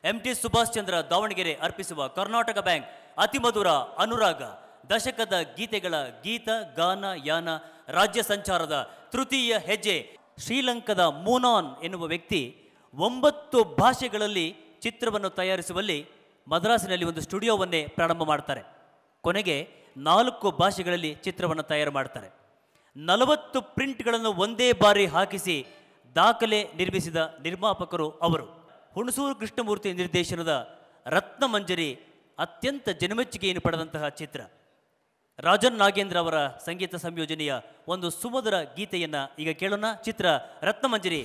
MT Subhash Chandra Davanagere ಅರ್ಪಿಸುವ Karnataka bank ಅತಿಮಧುರ ಅನುರಾಗ ದಶಕದ ಗೀತೆಗಳ ಗೀತ ಗಾನ ಯಾನ ರಾಜ್ಯ ಸಂಚಾರದ ತೃತೀಯ ಹೆಜ್ಜೆ. ಶ್ರೀಲಂಕಾದ ಮೂನಾನ್ ಎನ್ನುವ ವ್ಯಕ್ತಿ 9 ಭಾಷೆಗಳಲ್ಲಿ ಚಿತ್ರವನ್ನು ತಯಾರಿಸುವಲ್ಲಿ ಮದ್ರಾಸಿನಲ್ಲಿ ಒಂದು ಸ್ಟುಡಿಯೋವನ್ನೇ ಪ್ರಾರಂಭ ಮಾಡ್ತಾರೆ. ಕೊನೆಗೆ 4 ಭಾಷೆಗಳಲ್ಲಿ ಚಿತ್ರವನ್ನು ತಯಾರು ಮಾಡ್ತಾರೆ. 40 ಪ್ರಿಂಟ್ಗಳನ್ನು ಒಂದೇ ಬಾರಿ ಹಾಕಿಸಿ ದಾಖಲೆ ನಿರ್ಮಿಸಿದ ನಿರ್ಮಾಪಕರು ಅವರು. ಹುಣಸೂರು ಕೃಷ್ಣಮೂರ್ತಿ ನಿರ್ದೇಶನದ ರತ್ನಮಂಜರಿ ಅತ್ಯಂತ ಜನಮೆಚ್ಚುಗೆಯನ್ನು ಪಡೆದಂತಹ ಚಿತ್ರ. ರಾಜನ್ ನಾಗೇಂದ್ರ ಅವರ ಸಂಗೀತ ಸಂಯೋಜನೆಯ ಒಂದು ಸುಮಧುರ ಗೀತೆಯನ್ನ ಈಗ ಕೇಳೋಣ. ಚಿತ್ರ ರತ್ನಮಂಜರಿ.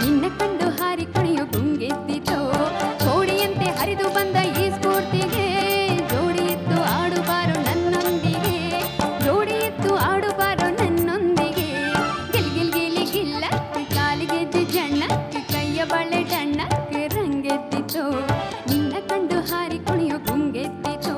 ನಿನ್ನ ಕಂಡು ಹಾರಿ ಕುಣಿಯು ಗುಂಗೆದ್ದಿತೋ ಕೋಡಿಯಂತೆ ಹರಿದು ಬಂದ ಈ ಸ್ಫೂರ್ತಿಗೆ ಜೋಡಿ ಎತ್ತು ಆಡುಬಾರು ನನ್ನೊಂದಿಗೆ ಜೋಡಿ ಎತ್ತು ಆಡುಬಾರು ನನ್ನೊಂದಿಗೆ ಗಿಲ್ ಗಿಲ್ ಗಿಲಿ ಗಿಲ್ಲ ಕಾಲಿಗೆ ಜಣ್ಣ ಕೈಯ ಬಳೆ ಡಣ್ಣ ರಂಗೆದ್ದಿತೋ ನಿನ್ನ ಕಂಡು ಹಾರಿ ಕುಣಿಯು ಗುಂಗೆದ್ದಿತೋ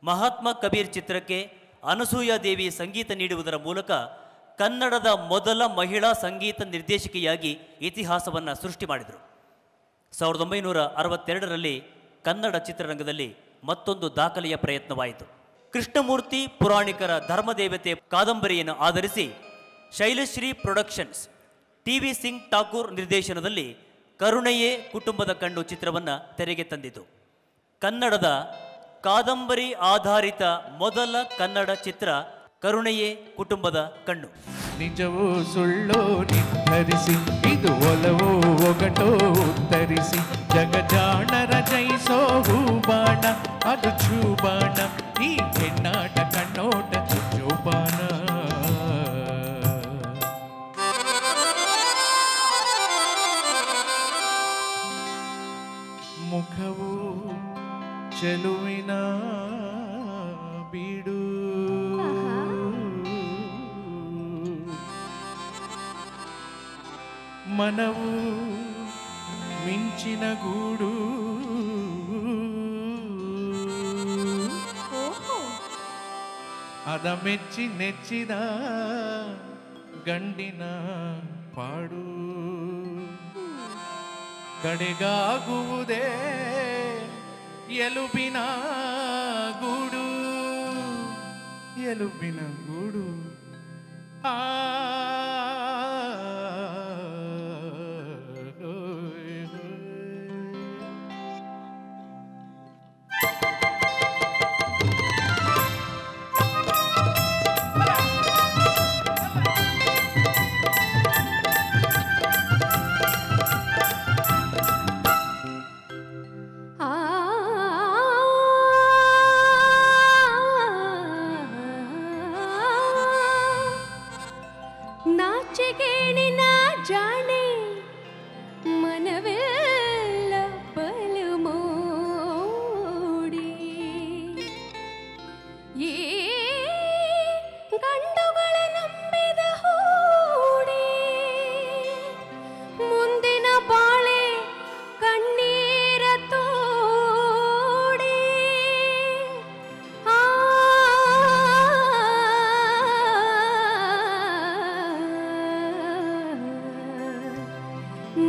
ಮಹಾತ್ಮ ಕಬೀರ್ ಚಿತ್ರಕ್ಕೆ ಅನಸೂಯ ದೇವಿ ಸಂಗೀತ ನೀಡುವುದರ ಮೂಲಕ ಕನ್ನಡದ ಮೊದಲ ಮಹಿಳಾ ಸಂಗೀತ ನಿರ್ದೇಶಕಿಯಾಗಿ ಇತಿಹಾಸವನ್ನು ಸೃಷ್ಟಿ ಮಾಡಿದರು. 1962ರಲ್ಲಿ ಕನ್ನಡ ಚಿತ್ರರಂಗದಲ್ಲಿ ಮತ್ತೊಂದು ದಾಖಲೆಯ ಪ್ರಯತ್ನವಾಯಿತು. ಕೃಷ್ಣಮೂರ್ತಿ ಪುರಾಣಿಕರ ಧರ್ಮದೇವತೆ ಕಾದಂಬರಿಯನ್ನು ಆಧರಿಸಿ ಶೈಲಶ್ರೀ ಪ್ರೊಡಕ್ಷನ್ಸ್ ಟಿ.ವಿ. ಸಿಂಗ್ ಠಾಕೂರ್ ನಿರ್ದೇಶನದಲ್ಲಿ ಕರುಣೆಯೇ ಕುಟುಂಬದ ಕಣ್ಣು ಚಿತ್ರವನ್ನು ತೆರೆಗೆ ತಂದಿತು. ಕನ್ನಡದ ಕಾದಂಬರಿ ಆಧಾರಿತ ಮೊದಲ ಕನ್ನಡ ಚಿತ್ರ ಕರುಣೆಯೇ ಕುಟುಂಬದ ಕಣ್ಣು. ನಿಜವೋ ಸುಳ್ಳೋ ನಿರ್ಧರಿಸಿ, ಇದು ಒಲವೋ ಒಗಟೋ ಉತ್ತರಿಸಿ, ಜಗಜಾಣರ ಜಯಿಸೋ ಹೂಬಾಣ ಅದು ಚೂಬಾಣ, ಈ ಹೆಣ್ಣಾಟ ಕಣ್ಣೋಟ ಚೂಪಾನ. ಮುಖವು ಚೆಲುವಿನ ಬೀಡು, ಮನವು ಮಿಂಚಿನ ಗೂಡು, ಅದ ಮೆಚ್ಚಿ ನೆಚ್ಚಿದ ಗಂಡಿನ ಪಾಡು, ಕಡೆಗಾಗುವುದೇ ಎಲುಬಿನ ಗೂಡು, ಎಲುಬಿನ ಗೂಡು. ಆ ನಾಚಿಗೇಣಿನ ಜಾಣೆ ಮನವೆಲ್ಲ ಬಲು ಮೋಡಿ, ಈ ಗಂಡುಗಳ ನಂಬಿದ ಹೂಡಿ, ಮುಂದಿನ ಬಾಳೆ ಕಣ್ಣೀರ ತೋಡಿ,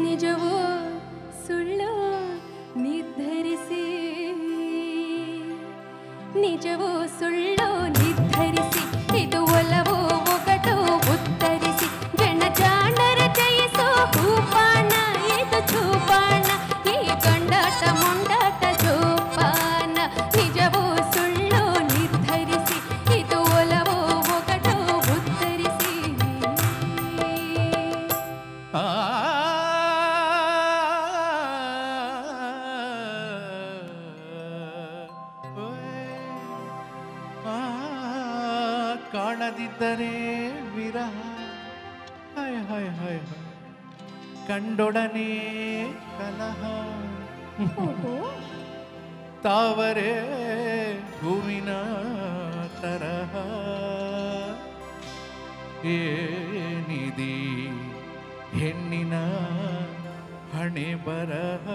ನಿಜವೋ ಸುಳ್ಳೋ ನಿರ್ಧರಿಸಿ, ನಿಜವೋ ಸುಳ್ಳೋ ನಿರ್ಧರಿಸಿ, ಇದು ಒಲವೋ ಒಗಟೋ ಉತ್ತರಿಸಿ, ಜಾಣರ ಜಯಿಸೋ ಹೂಪಾಣ ಇದು ಚೂಪಾಣ, ಈ ಗಂಡಾಟ ಮುಂಡಾಟ ಜೋಪಾನ. ನಿಜವೋ ಸುಳ್ಳೋ ನಿರ್ಧರಿಸಿ, ಇದು ಒಲವೋ ಒಗಟೋ ಉತ್ತರಿಸಿ. ಕಾಣದಿದ್ದರೆ ವಿರಹ, ಹಾಯ್ ಹಾಯ್ ಹಾಯ್ ಹಾಯ್, ಕಂಡೊಡನೆ ಕಲಹ, ತಾವರೆ ಹೂವಿನ ತರಹ, ಏನಿದಿ ಹೆಣ್ಣಿನ ಹಣೆ ಬರಹ.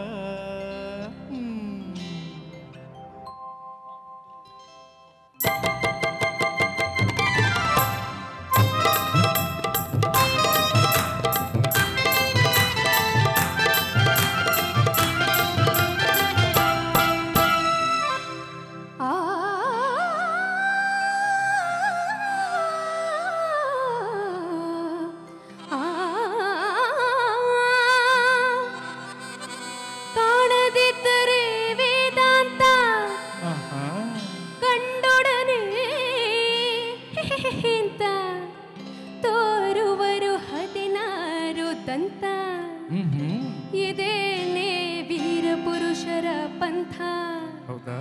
ಕಾಣದಿದ್ದರೆ ವೇದಾಂತ ಕಂಡೊಡನೆ ಇಂತ ತೋರುವರು 16 ದಂತ, ಇದೇನೇ ವೀರ ಪುರುಷರ ಪಂಥ. ಹೌದಾ?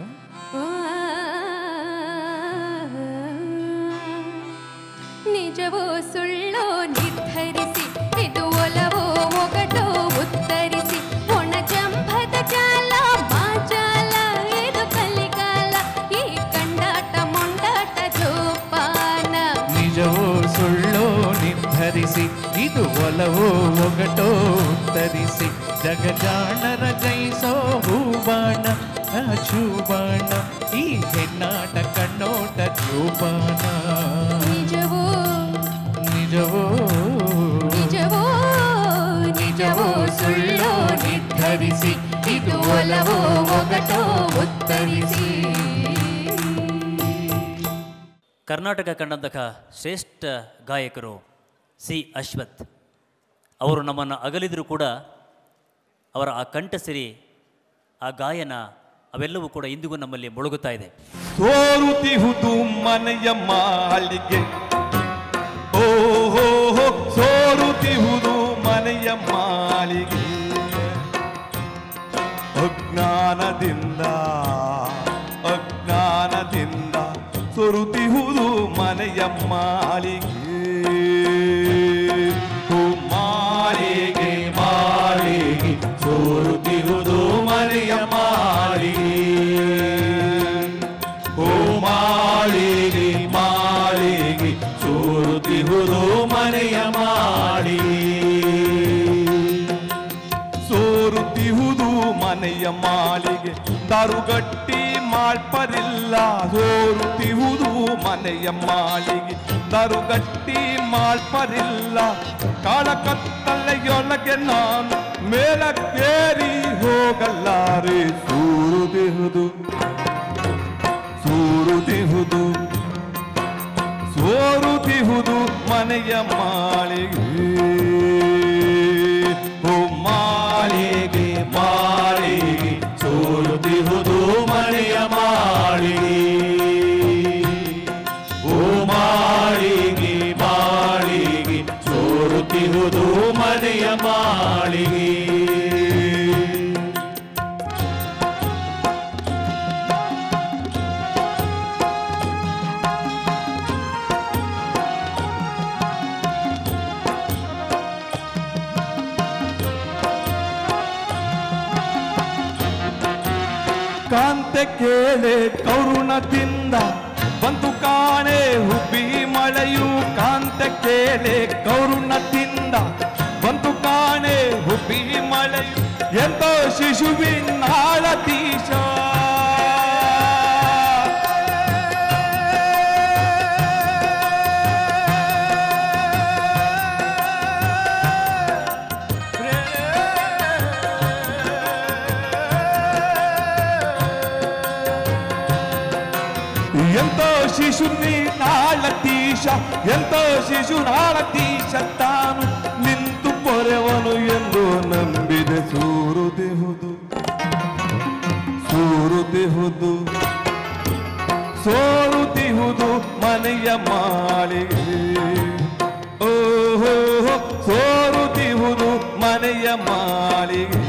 ನಿಜವೋ ಸುಳ್ಳೋ ನಿರ್ಧರಿಸಿ, ಇದು ಒಲವೋ ಒಗಟೋ ಉತ್ತರಿಸಿ, ಒಣ ಜಂಭದ ಜಾಲ ಮಾಜಾಲ ಇದು ಕಲಿಗಾಲ, ಈ ಕಂಡಾಟ ಮುಂಡಾಟ ಜೋಪಾನ. ನಿಜವೋ ಸುಳ್ಳೋ ನಿರ್ಧರಿಸಿ, ಇದು ಒಲವೋ ಒಗಟೋ ಉತ್ತರಿಸಿ, ಜಗಜಾಣರ ಜಯಿಸೋ ಹೂಬಾಣ ಚೂಬಾಣ, ಈ ಹೆಣ್ಣಾಟ ಕಣ್ಣೋಟ ಚೂಪಾನ. ನಿಜವೋ ನಿಜವೋ ನಿಜವೋ ನಿಜವೋ ಸುಳ್ಳೋ ನಿರ್ಧರಿಸಿ, ಇದು ಒಲವೋ ಒಗಟೋ ಉತ್ತರಿಸಿ. ಕರ್ನಾಟಕ ಕಂಡಂತಹ ಶ್ರೇಷ್ಠ ಗಾಯಕರು ಸಿ ಅಶ್ವಥ್ ಅವರು ನಮ್ಮನ್ನು ಅಗಲಿದರೂ ಕೂಡ ಅವರ ಆ ಕಂಠಸಿರಿ, ಆ ಗಾಯನ ಅವೆಲ್ಲವೂ ಕೂಡ ಇಂದಿಗೂ ನಮ್ಮಲ್ಲಿ ಮುಳುಗುತ್ತಾ ಇದೆ. ಸೋರುತ್ತಿಹುದು ಮನೆಯ ಮಾಳಿಗೆ, ಓಹೋ ಸೋರುತ್ತಿಹುದು ಮನೆಯ ಮಾಳಿಗೆ, ಅಜ್ಞಾನದಿಂದ ಅಜ್ಞಾನದಿಂದ ಸೋರುತ್ತಿಹುದು ಮನೆಯ ಮಾಳಿಗೆ. ಮಾಳಿಗೆ ಮಾಳಿಗೆ ಸೋರುತ್ತಿಹುದು ಮನೆಯ ಮಾಳಿಗೆ, ಓ ಮಾಳಿಗೆ ಮಾಳಿಗೆ ಸೋರುತ್ತಿಹುದು ಮನೆಯ ಮಾಳಿಗೆ. ಸೋರುತ್ತಿಹುದು ಮನೆಯ ಮಾಳಿಗೆ, ದಾರುಗಟ್ಟಿ ಮಾಳ್ಪರಿಲ್ಲ. ಸೋರುತ್ತಿಹುದು ಮನೆಯ ಮಾಳಿಗೆ, ದಾರುಗಟ್ಟಿ ಮಾಳ್ಪರಿಲ್ಲ. ಕಾಳಕತ್ತಲೆಯೊಳಗೆ ನಾನು ಮೇಲಕ್ಕೇರಿ ಹೋಗಲಾರೆ. ಸೂರುತ್ತಿಹುದು ಸೂರುತ್ತಿಹುದು ಸೋರುತ್ತಿಹುದು ಮನೆಯ ಮಾಳಿಗೆ, ಓ ಮಾಳಿಗೆ ಮಾಳಿಗೆ ಸೋರುತ್ತಿಹುದು ಮನೆಯ ಮಾಳಿಗೆ, ಓ ಮಾಳಿಗೆ ಮಾಳಿಗೆ ಸೋರುತ್ತಿಹುದು ಮನೆಯ ಮಾಳಿಗೆ. ಕಾಂತೆ ಕೇಳೆ ಕರುಣದಿಂದ ಬಂತು ಕಾಣೆ ಹುಬ್ಬಿ ಮಳೆಯು. ಕಾಂತೆ ಕೇಳೆ ಕರುಣದಿಂದ ಬಂತು ಕಾಣೆ ಹುಬ್ಬಿ ಮಳೆಯು. ಎಂತ ಶಿಶುವಿನಾಳತೀಶ ಎಂತೋ ಶಿಶುವಿನಾಳತೀಶ, ಎಂತೋ ಶಿಶುನಾಳತೀಶ ತಾನು ನಿಂತು ಪೊರೆವನು ಎಂದು ನಂಬಿದೆ. ಸೂರುತ್ತಿಹುದು ಸೂರುತ್ತಿಹುದು ಸೋರುತ್ತಿಹುದು ಮನೆಯ ಮಾಳಿಗೆ, ಓಹೋ ಸೋರುತ್ತಿಹುದು ಮನೆಯ ಮಾಳಿಗೆ.